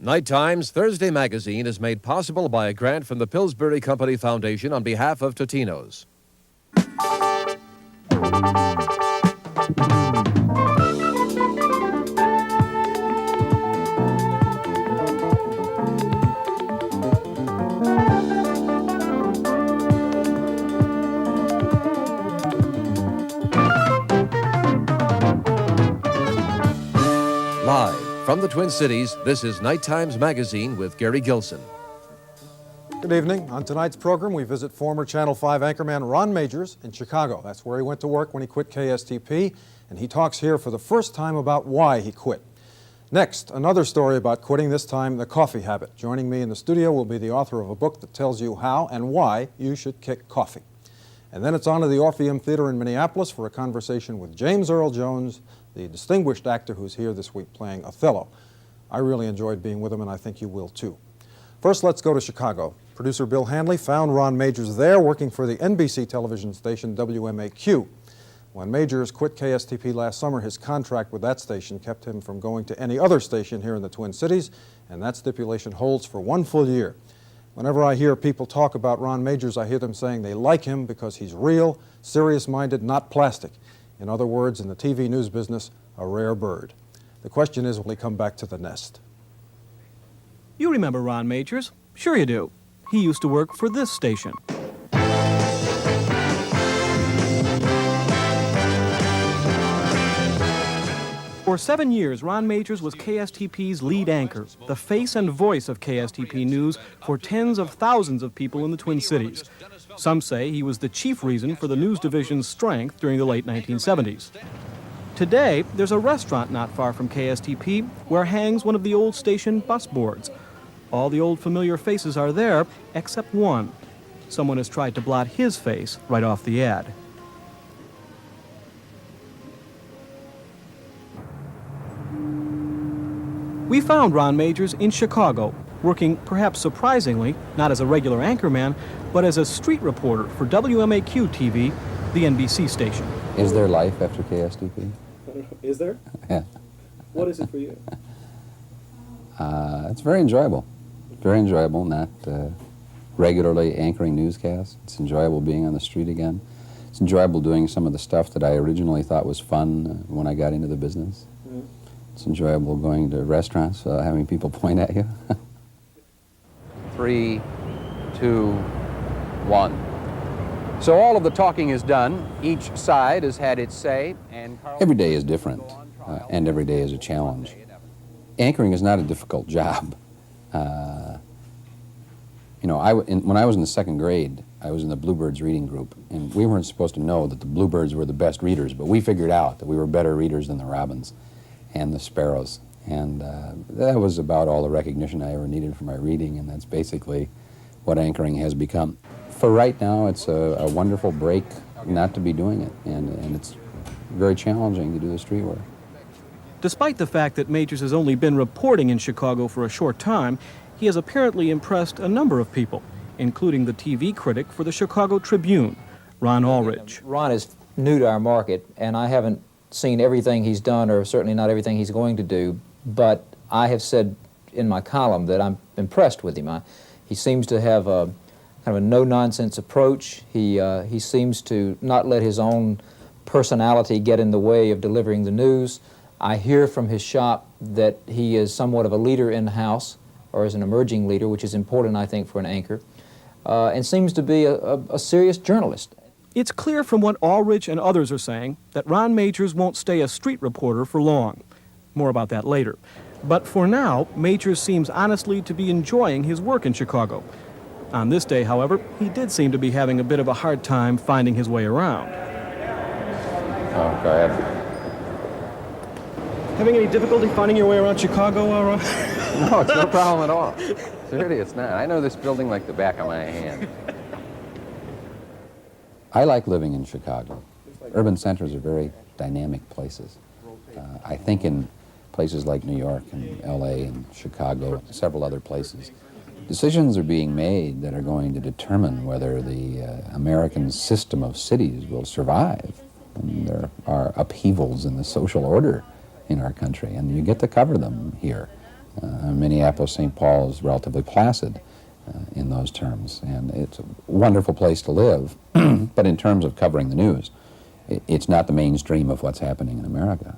Night Times Thursday magazine is made possible by a grant from the Pillsbury Company Foundation on behalf of Totino's. Live from the Twin Cities, this is Night Times Magazine with Gary Gilson. Good evening. On tonight's program, we visit former Channel 5 anchorman Ron Majors in Chicago. That's where he went to work when he quit KSTP, and he talks here for the first time about why he quit. Next, another story about quitting, this time the coffee habit. Joining me in the studio will be the author of a book that tells you how and why you should kick coffee. And then it's on to the Orpheum Theater in Minneapolis for a conversation with James Earl Jones, the distinguished actor who's here this week playing Othello. I really enjoyed being with him, and I think you will too. First, let's go to Chicago. Producer Bill Handley found Ron Majors there working for the NBC television station WMAQ. When Majors quit KSTP last summer, his contract with that station kept him from going to any other station here in the Twin Cities, and that stipulation holds for 1 full year. Whenever I hear people talk about Ron Majors, I hear them saying they like him because he's real, serious-minded, not plastic. In other words, in the TV news business, a rare bird. The question is, will he come back to the nest? You remember Ron Majors? Sure you do. He used to work for this station. For 7 years, Ron Majors was KSTP's lead anchor, the face and voice of KSTP News for tens of thousands of people in the Twin Cities. Some say he was the chief reason for the news division's strength during the late 1970s. Today, there's a restaurant not far from KSTP where hangs one of the old station bus boards. All the old familiar faces are there, except one. Someone has tried to blot his face right off the ad. We found Ron Majors in Chicago, working, perhaps surprisingly, not as a regular anchorman, but as a street reporter for WMAQ TV, the NBC station. Is there life after KSTP? Is there? Yeah. What is it for you? It's very enjoyable. Very enjoyable, not regularly anchoring newscasts. It's enjoyable being on the street again. It's enjoyable doing some of the stuff that I originally thought was fun when I got into the business. Mm-hmm. It's enjoyable going to restaurants, having people point at you. 3, 2, 1. So all of the talking is done. Each side has had its say, and every day is different, and every day is a challenge. Anchoring is not a difficult job. You know, when I was in the second grade, I was in the Bluebirds reading group, and we weren't supposed to know that the Bluebirds were the best readers, but we figured out that we were better readers than the Robins and the Sparrows, and that was about all the recognition I ever needed for my reading, and that's basically what anchoring has become. For right now, it's a wonderful break not to be doing it, and it's very challenging to do the street work. Despite the fact that Majors has only been reporting in Chicago for a short time, he has apparently impressed a number of people, including the TV critic for the Chicago Tribune, Ron Ulrich. Ron is new to our market, and I haven't seen everything he's done, or certainly not everything he's going to do, but I have said in my column that I'm impressed with him. He seems to have a kind of a no-nonsense approach. He seems to not let his own personality get in the way of delivering the news. I hear from his shop that he is somewhat of a leader in-house, or is an emerging leader, which is important, I think, for an anchor, and seems to be a serious journalist. It's clear from what Ulrich and others are saying that Ron Majors won't stay a street reporter for long. More about that later. But for now, Majors seems honestly to be enjoying his work in Chicago. On this day, however, he did seem to be having a bit of a hard time finding his way around. Oh, go ahead. Having any difficulty finding your way around Chicago, Ron? No, it's no problem at all. Seriously, it's not. I know this building like the back of my hand. I like living in Chicago. Urban centers are very dynamic places. I think in places like New York and LA and Chicago, several other places, decisions are being made that are going to determine whether the American system of cities will survive. And there are upheavals in the social order in our country, and you get to cover them here. Minneapolis, St. Paul is relatively placid in those terms, and it's a wonderful place to live. But in terms of covering the news, it's not the mainstream of what's happening in America.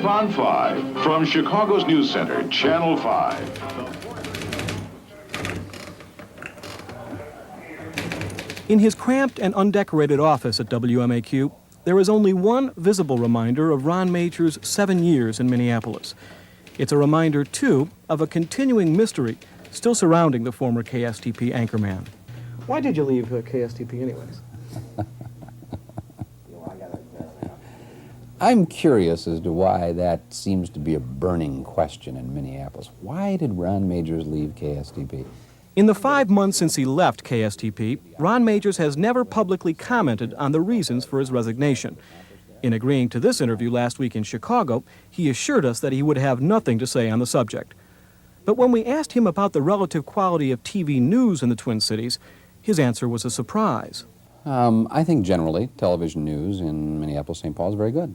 5 on 5 from Chicago's News Center, Channel 5. In his cramped and undecorated office at WMAQ, there is only one visible reminder of Ron Major's 7 years in Minneapolis. It's a reminder, too, of a continuing mystery still surrounding the former KSTP anchorman. Why did you leave KSTP anyways? I'm curious as to why that seems to be a burning question in Minneapolis. Why did Ron Majors leave KSTP? In the 5 months since he left KSTP, Ron Majors has never publicly commented on the reasons for his resignation. In agreeing to this interview last week in Chicago, he assured us that he would have nothing to say on the subject. But when we asked him about the relative quality of TV news in the Twin Cities, his answer was a surprise. I think generally television news in Minneapolis, St. Paul is very good.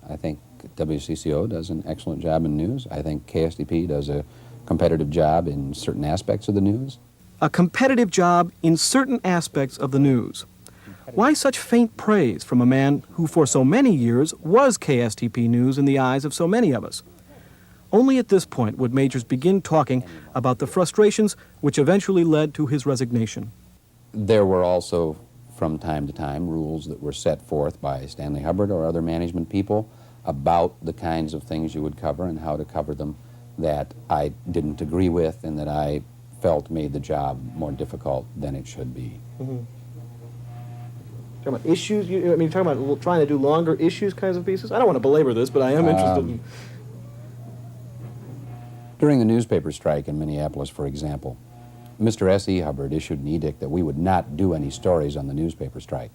I think WCCO does an excellent job in news. I think KSTP does a competitive job in certain aspects of the news. A competitive job in certain aspects of the news. Why such faint praise from a man who for so many years was KSTP news in the eyes of so many of us? Only at this point would Majors begin talking about the frustrations which eventually led to his resignation. There were also, from time to time, rules that were set forth by Stanley Hubbard or other management people about the kinds of things you would cover and how to cover them that I didn't agree with and that I felt made the job more difficult than it should be. Mm-hmm. Talking about issues, talking about trying to do longer issues kinds of pieces? I don't want to belabor this, but I am interested in... During the newspaper strike in Minneapolis, for example, Mr. S.E. Hubbard issued an edict that we would not do any stories on the newspaper strike.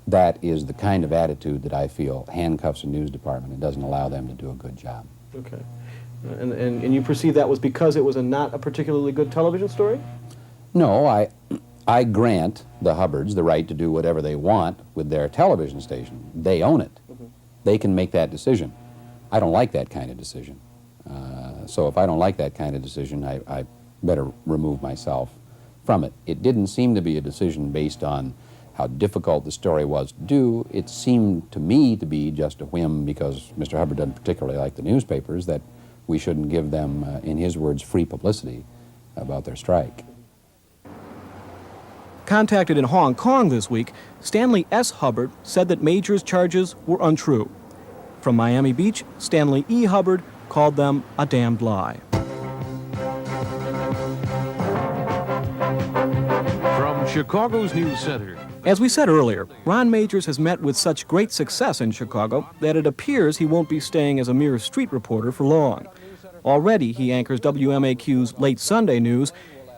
That is the kind of attitude that I feel handcuffs a news department and doesn't allow them to do a good job. Okay. And you perceive that was because it was not a particularly good television story? No, I grant the Hubbards the right to do whatever they want with their television station. They own it. Mm-hmm. They can make that decision. I don't like that kind of decision. So if I don't like that kind of decision, I better remove myself from it. It didn't seem to be a decision based on how difficult the story was to do. It seemed to me to be just a whim because Mr. Hubbard doesn't particularly like the newspapers that we shouldn't give them, in his words, free publicity about their strike. Contacted in Hong Kong this week, Stanley S. Hubbard said that Major's charges were untrue. From Miami Beach, Stanley E. Hubbard called them a damned lie. From Chicago's News Center. As we said earlier, Ron Majors has met with such great success in Chicago that it appears he won't be staying as a mere street reporter for long. Already, he anchors WMAQ's Late Sunday News,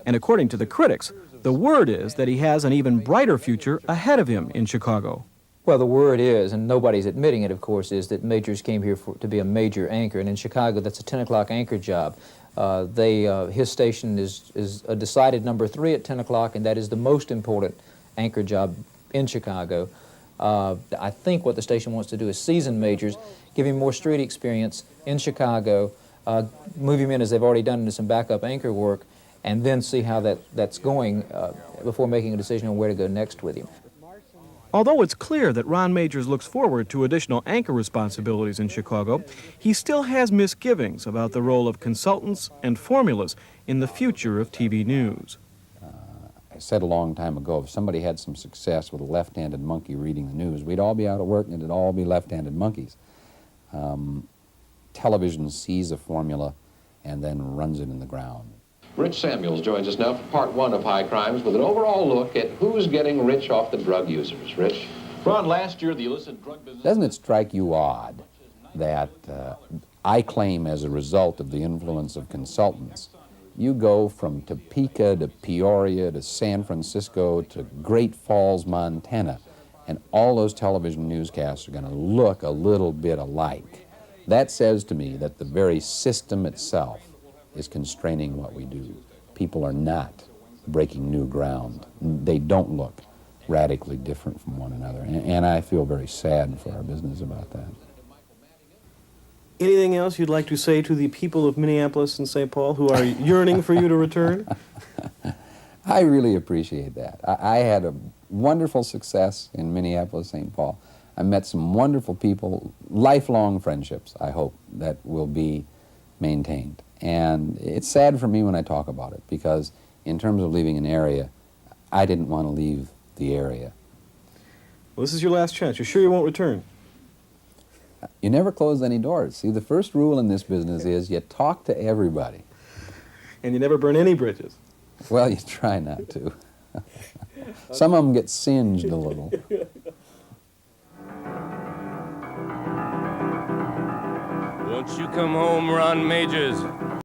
and according to the critics, the word is that he has an even brighter future ahead of him in Chicago. Well, the word is, and nobody's admitting it, of course, is that Majors came here to be a major anchor, and in Chicago, that's a 10 o'clock anchor job. His station is a decided number 3 at 10 o'clock, and that is the most important anchor job in Chicago. I think what the station wants to do is season Majors, give him more street experience in Chicago, move him in as they've already done into some backup anchor work, and then see how that's going before making a decision on where to go next with him. Although it's clear that Ron Majors looks forward to additional anchor responsibilities in Chicago, he still has misgivings about the role of consultants and formulas in the future of TV news. I said a long time ago, if somebody had some success with a left-handed monkey reading the news, we'd all be out of work and it'd all be left-handed monkeys. Television sees a formula and then runs it in the ground. Rich Samuels joins us now for part 1 of High Crimes with an overall look at who's getting rich off the drug users. Rich? Ron, last year the illicit drug business... Doesn't it strike you odd that I claim as a result of the influence of consultants, you go from Topeka to Peoria to San Francisco to Great Falls, Montana, and all those television newscasts are going to look a little bit alike. That says to me that the very system itself is constraining what we do. People are not breaking new ground. They don't look radically different from one another. And I feel very sad for our business about that. Anything else you'd like to say to the people of Minneapolis and St. Paul who are yearning for you to return? I really appreciate that. I had a wonderful success in Minneapolis, St. Paul. I met some wonderful people, lifelong friendships, I hope, that will be maintained. And it's sad for me when I talk about it, because in terms of leaving an area, I didn't want to leave the area. Well, this is your last chance. You're sure you won't return? You never close any doors. See, the first rule in this business is you talk to everybody. And you never burn any bridges? Well, you try not to. Some of them get singed a little. Won't you come home, Ron Majors?